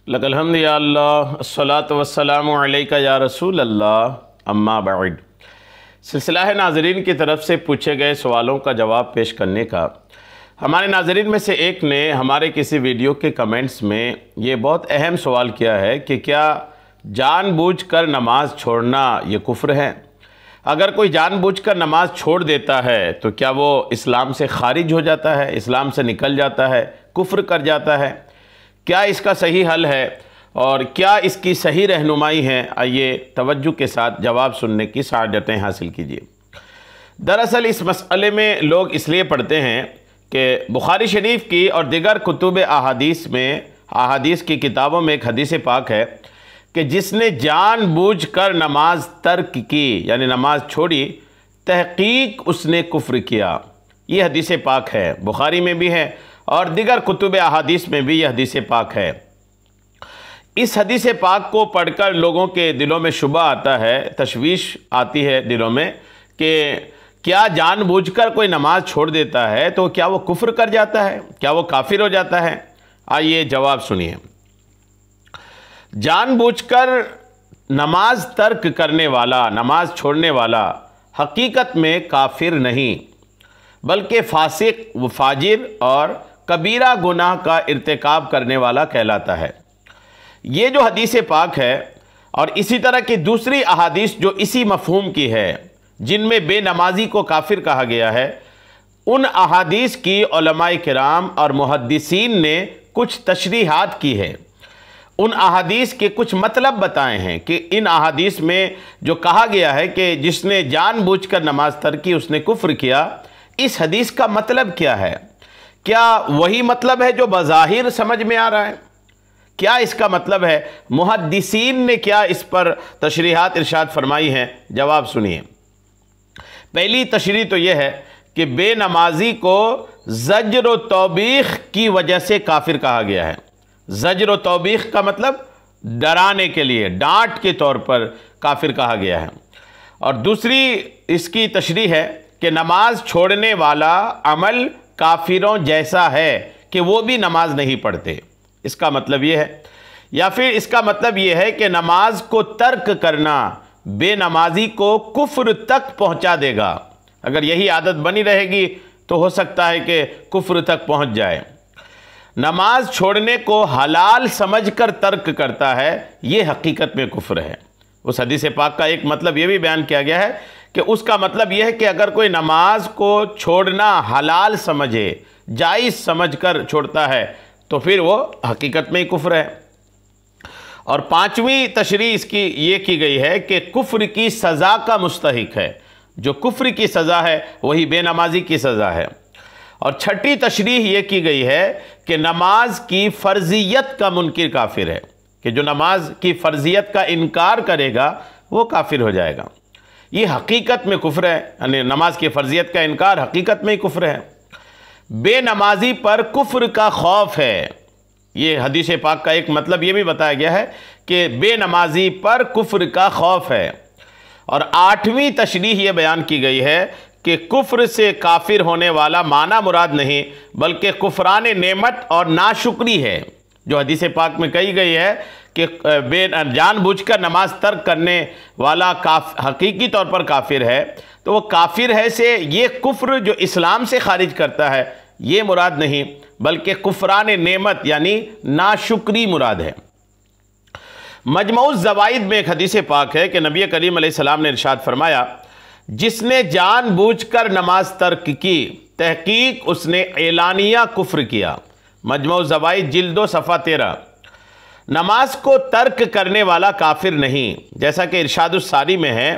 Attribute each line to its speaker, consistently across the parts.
Speaker 1: लकल हम्द या अल्लाह अस्सलातु वस्सलामु अलैका या रसूल अल्लाह अम्मा बाद। सिलसिला है नाज़रीन की तरफ से पूछे गए सवालों का जवाब पेश करने का। हमारे नाज़रीन में से एक ने हमारे किसी वीडियो के कमेंट्स में ये बहुत अहम सवाल किया है कि क्या जानबूझकर नमाज़ छोड़ना ये कुफ्र है? अगर कोई जानबूझकर नमाज़ छोड़ देता है तो क्या वो इस्लाम से खारिज हो जाता है, इस्लाम से निकल जाता है, कुफ्र कर जाता है? क्या इसका सही हल है और क्या इसकी सही रहनुमाई है? आइए तवज्जो के साथ जवाब सुनने की सआदतें हासिल कीजिए। दरअसल इस मसले में लोग इसलिए पढ़ते हैं कि बुखारी शरीफ की और दिगर कुतुब अहादीस की किताबों में एक हदीस पाक है कि जिसने जानबूझकर नमाज तर्क की यानी नमाज छोड़ी, तहकीक उसने कुफ्र किया। ये हदीस पाक है, बुखारी में भी है और दिगर कुतुब अहादीस में भी यह हदीस पाक है। इस हदीस पाक को पढ़कर लोगों के दिलों में शुबा आता है, तशवीश आती है दिलों में कि क्या जानबूझकर कोई नमाज छोड़ देता है तो क्या वो कुफ्र कर जाता है, क्या वो काफिर हो जाता है? आइए जवाब सुनिए। जानबूझकर नमाज तर्क करने वाला, नमाज छोड़ने वाला हकीकत में काफिर नहीं बल्कि फासिक व फाजिर और कबीरा गुनाह का इर्तिकाब करने वाला कहलाता है। ये जो हदीस पाक है और इसी तरह की दूसरी अहादीस जो इसी मफहूम की है, जिनमें बेनमाजी को काफिर कहा गया है, उन अहादीस की उलमाए किराम और मुहद्दिसीन ने कुछ तशरीहात की है। उन अहादीस के कुछ मतलब बताए हैं कि इन अहादीस में जो कहा गया है कि जिसने जानबूझकर नमाज तर्क की उसने कुफ्र किया, इस हदीस का मतलब क्या है? क्या वही मतलब है जो बज़ाहिर समझ में आ रहा है? क्या इसका मतलब है? मुहद्दिसीन ने क्या इस पर तशरीहात इरशाद फरमाई हैं? जवाब सुनिए। पहली तशरीह तो यह है कि बेनमाजी को ज़ज्र व तौबीख की वजह से काफिर कहा गया है। ज़ज्र व तौबीख का मतलब डराने के लिए, डांट के तौर पर काफिर कहा गया है। और दूसरी इसकी तशरीह है कि नमाज छोड़ने वाला अमल काफिरों जैसा है कि वो भी नमाज नहीं पढ़ते। इसका मतलब ये है, या फिर इसका मतलब ये है कि नमाज को तर्क करना बेनमाजी को कुफ्र तक पहुंचा देगा। अगर यही आदत बनी रहेगी तो हो सकता है कि कुफ्र तक पहुंच जाए। नमाज छोड़ने को हलाल समझकर तर्क करता है, ये हकीकत में कुफ्र है। उस हदीस पाक का एक मतलब ये भी बयान किया गया है कि उसका मतलब यह है कि अगर कोई नमाज को छोड़ना हलाल समझे, जायज़ समझकर छोड़ता है तो फिर वो हकीकत में ही कुफ्र है। और पांचवी तशरीह इसकी ये की गई है कि कुफ्र की सज़ा का मुस्तहिक है। जो कुफ्र की सज़ा है वही बेनमाजी की सज़ा है। और छठी तशरीह ये की गई है कि नमाज की फ़र्जियत का मुनकिर काफिर है, कि जो नमाज की फ़र्जियत का इनकार करेगा वो काफिर हो जाएगा। ये हकीकत में कुफ्र है, यानी नमाज की फ़र्जियत का इनकार हकीकत में ही कुफ्र है। बेनमाजी पर कुफ्र का खौफ है। ये हदीस पाक का एक मतलब ये भी बताया गया है कि बेनमाजी पर कुफ्र का खौफ है। और आठवीं तशरीह ये बयान की गई है कि कुफ्र से काफिर होने वाला माना मुराद नहीं बल्कि कुफरान नेमत और नाशुक्री है। जो हदीस पाक में कही गई है कि जानबूझकर नमाज तर्क करने वाला हकीकी तौर पर काफिर है, तो वो काफिर है से ये कुफ्र जो इस्लाम से खारिज करता है ये मुराद नहीं बल्कि कुफरान नेमत यानी नाशुक्री मुराद है। मजमऊज़ ज़वाइद में एक हदीस पाक है कि नबी करीम अलैहिस्सलाम ने इरशाद फरमाया, जिसने जानबूझकर नमाज तर्क की, तहकीक उसने एलानिया कुफ्र किया। मजमऊज़ ज़वाइद जिल्द 2 सफ़ा 13। नमाज को तर्क करने वाला काफिर नहीं, जैसा कि इरशादुस सारी में है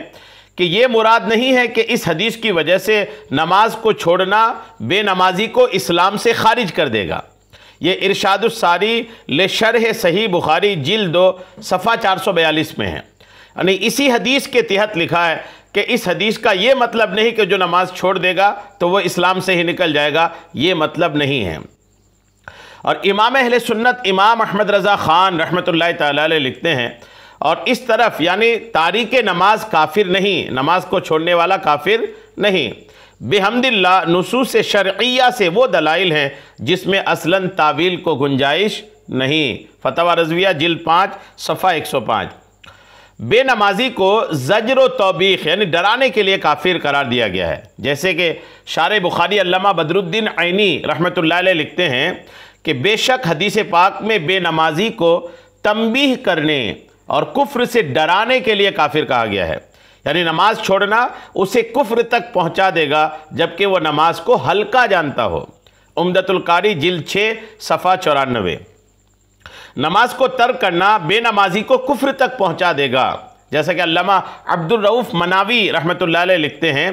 Speaker 1: कि ये मुराद नहीं है कि इस हदीस की वजह से नमाज को छोड़ना बेनमाजी को इस्लाम से खारिज कर देगा। ये इरशादुस सारी ले शरह सही बुखारी जिल्द 2 सफ़ा 442 में है। यानी इसी हदीस के तहत लिखा है कि इस हदीस का ये मतलब नहीं कि जो नमाज छोड़ देगा तो वो इस्लाम से ही निकल जाएगा, ये मतलब नहीं है। और इमाम अहले सुन्नत इमाम अहमद रज़ा ख़ान रहमतुल्लाहि तआला अलैह लिखते हैं, और इस तरफ यानी तारीक नमाज काफिर नहीं, नमाज को छोड़ने वाला काफिर नहीं। बेहम्दिल्लाह नुसूस शरइया से वो दलाइल हैं जिसमें असलन तावील को गुंजाइश नहीं। फतवा रज़विया जिल्द 5 सफ़ा 105। बेनमाजी को ज़ज्र व तौबीख यानी डराने के लिए काफिर करार दिया गया है। जैसे कि शारे बुखारी अल्लामा बदरुद्दीन ऐनी रहमतुल्लाह अलैह लिखते हैं कि बेशक हदीस पाक में बेनमाजी को तंबीह करने और कुफ्र से डराने के लिए काफिर कहा गया है, यानी नमाज छोड़ना उसे कुफ्र तक पहुंचा देगा जबकि वह नमाज को हल्का जानता हो। उम्दतुल कारी जिल्द 6 सफ़ा 94। नमाज को तर्क करना बेनमाजी को कुफ्र तक पहुंचा देगा। जैसा कि अल्लामा अब्दुल रऊफ़ मनावी रहमतुल्लाह अलैह लिखते हैं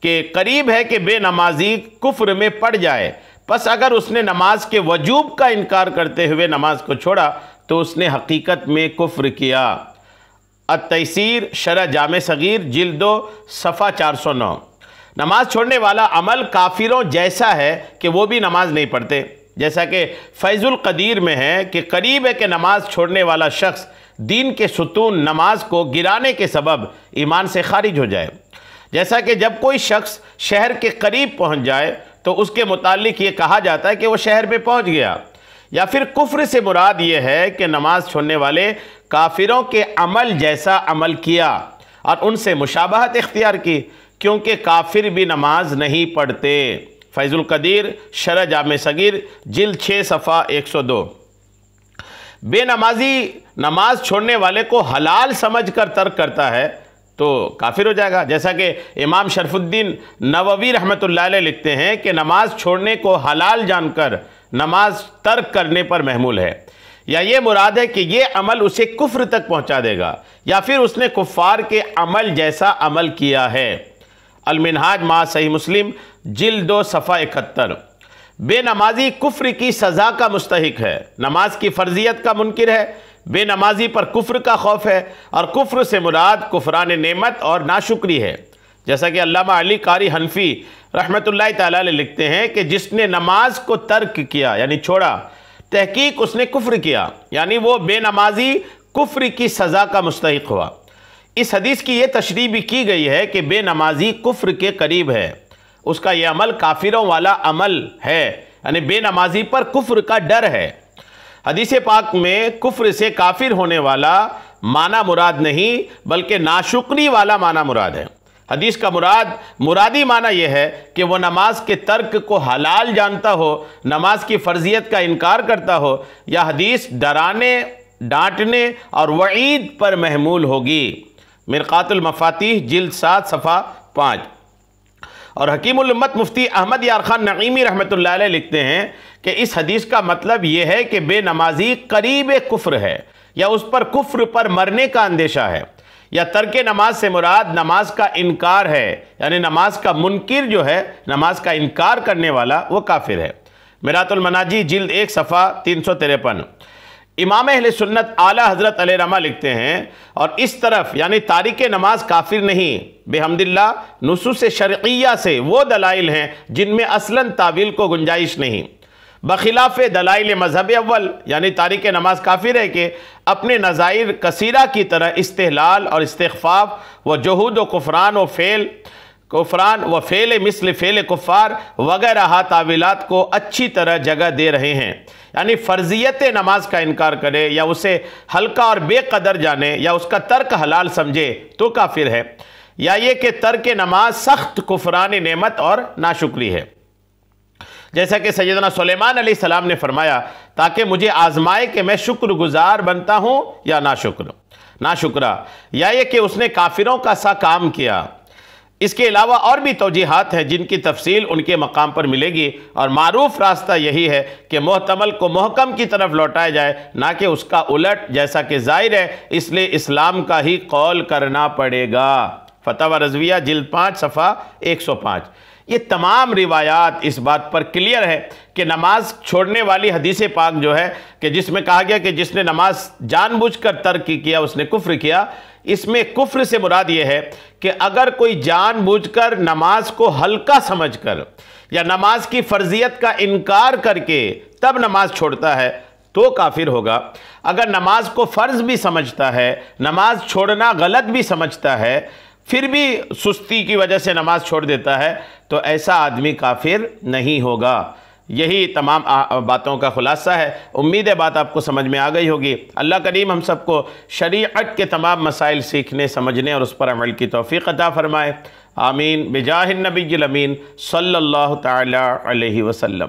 Speaker 1: कि करीब है कि बेनमाजी कुफ्र में पड़ जाए, बस अगर उसने नमाज के वजूब का इनकार करते हुए नमाज को छोड़ा तो उसने हकीकत में कुफ्र किया। अत-तैसीर शरह जामे सगीर जिल्द 2 सफ़ा 409। नमाज छोड़ने वाला अमल काफिरों जैसा है कि वो भी नमाज नहीं पढ़ते। जैसा कि फैज़ुल क़दीर में है कि करीब है कि नमाज छोड़ने वाला शख्स दीन के सुतून नमाज को गिराने के सबब ईमान से खारिज हो जाए। जैसा कि जब कोई शख्स शहर के करीब पहुंच जाए तो उसके मुतालिक ये कहा जाता है कि वो शहर में पहुंच गया। या फिर कुफ्र से मुराद ये है कि नमाज छोड़ने वाले काफिरों के अमल जैसा अमल किया और उनसे मुशाबहत इख्तियार की, क्योंकि काफिर भी नमाज नहीं पढ़ते। फैज़ुल क़दीर शरह जामे सगीर जिल्द 6 सफ़ा 102। बेनमाजी नमाज छोड़ने वाले को हलाल समझकर तर्क करता है तो काफिर हो जाएगा। जैसा कि इमाम शरफुद्दीन नववी रहमतुल्लाह अलैह लिखते हैं कि नमाज छोड़ने को हलाल जानकर नमाज तर्क करने पर महमूल है, या ये मुराद है कि ये अमल उसे कुफ्र तक पहुंचा देगा, या फिर उसने कुफ़ार के अमल जैसा अमल किया है। अल-मिनहाज मा सही मुस्लिम जिल्द 2 सफ़ा 71। बेनमाजी कुफ्र की सज़ा का मुस्तहिक है, नमाज की फ़र्जियत का मुनकिर है। बेनमाजी पर कुफ्र का खौफ है और कुफ्र से मुराद कुफरान नेमत और नाशुक्री है। जैसा कि अल्लामा अली कारी हनफी रहमतुल्लाह तआला अलैह लिखते हैं कि जिसने नमाज को तर्क किया यानी छोड़ा, तहकीक उसने कुफ्र किया, यानी वो बेनमाजी कुफ्र की सज़ा का मुस्तहिक हुआ। इस हदीस की ये तशरीह भी की गई है कि बेनमाजी कुफ्र के करीब है, उसका यह अमल काफिरों वाला अमल है, यानी बेनमाजी पर कुफ्र का डर है। हदीस पाक में कुफ्र से काफिर होने वाला माना मुराद नहीं बल्कि नाशुक्री वाला माना मुराद है। हदीस का मुरादी माना यह है कि वह नमाज के तर्क को हलाल जानता हो, नमाज की फ़र्जियत का इनकार करता हो, या हदीस डराने, डांटने और वईद पर महमूल होगी। मिरक़ातुल मफ़ातीह जिल्द 7 सफ़ा 5। और हकीमुल उम्मत मुफ्ती अहमद यार खान नईमी रहमतुल्लाह अलैह लिखते हैं कि इस हदीस का मतलब ये है कि बेनमाजी करीब कुफ्र है, या उस पर कुफ्र पर मरने का अंदेशा है, या तर्क नमाज से मुराद नमाज का इनकार है, यानी नमाज का मुनकिर जो है, नमाज का इनकार करने वाला वो काफिर है। मिरातुल मनाजी जिल्द 1 सफ़ा 353। इमाम अहले सुन्नत आला हज़रत अलैहिर्रहमा लिखते हैं, और इस तरफ यानी तारिक नमाज काफिर नहीं, बेहम्दिल्लाह नुसूस शरइय्या से वो दलाइल हैं जिनमें असलन तावील को गुंजाइश नहीं। बखिलाफ़ दलाइल मज़हब अव्वल यानी तारिक नमाज काफिर है कि अपने नज़ाइर कसीरा की तरह इस्तेहलाल और इस्तिग़फ़ाफ़ व जुहूद व कुफ़रान व फ़ेल मिस्ल फ़ेल कुफ़ार वगैरह तावीलात को अच्छी तरह जगह दे रहे हैं। यानी फ़र्जियत नमाज का इनकार करे या उसे हल्का और बेकदर जाने या उसका तर्क हलाल समझे तो काफिर है, या ये कि तर्क नमाज सख्त कुफरान नेमत और नाशुक्री है। जैसा कि सैयदना सुलेमान अलैहिस्सलाम ने फरमाया, ताकि मुझे आजमाए कि मैं शुक्रगुजार बनता हूँ या नाशुक्रा, या ये कि उसने काफिरों का सा काम किया। इसके अलावा और भी तौजीहात हैं जिनकी तफसील उनके मकाम पर मिलेगी, और मारूफ रास्ता यही है कि मोहतमल को मोहकम की तरफ लौटाया जाए, ना कि उसका उलट, जैसा कि जाहिर है इसलिए इस्लाम का ही कौल करना पड़ेगा। फतवा रज़विया जिल्द 5 सफ़ा 105। ये तमाम रिवायात इस बात पर क्लियर है कि नमाज छोड़ने वाली हदीस पाक जो है कि जिसमें कहा गया कि जिसने नमाज जानबूझकर तर्क किया उसने कुफ्र किया, इसमें कुफ्र से मुराद ये है कि अगर कोई जानबूझकर नमाज को हल्का समझकर या नमाज की फ़र्जियत का इनकार करके तब नमाज छोड़ता है तो काफिर होगा। अगर नमाज को फ़र्ज़ भी समझता है, नमाज छोड़ना गलत भी समझता है, फिर भी सुस्ती की वजह से नमाज छोड़ देता है, तो ऐसा आदमी काफिर नहीं होगा। यही तमाम बातों का खुलासा है। उम्मीद है बात आपको समझ में आ गई होगी। अल्लाह करीम हम सबको शरीअत के तमाम मसाइल सीखने, समझने और उस पर अमल की तौफीक अता फ़रमाए। आमीन बिजाहिन नबिय्यिल अमीन सल्लल्लाहु तआला अलैहि वसल्लम।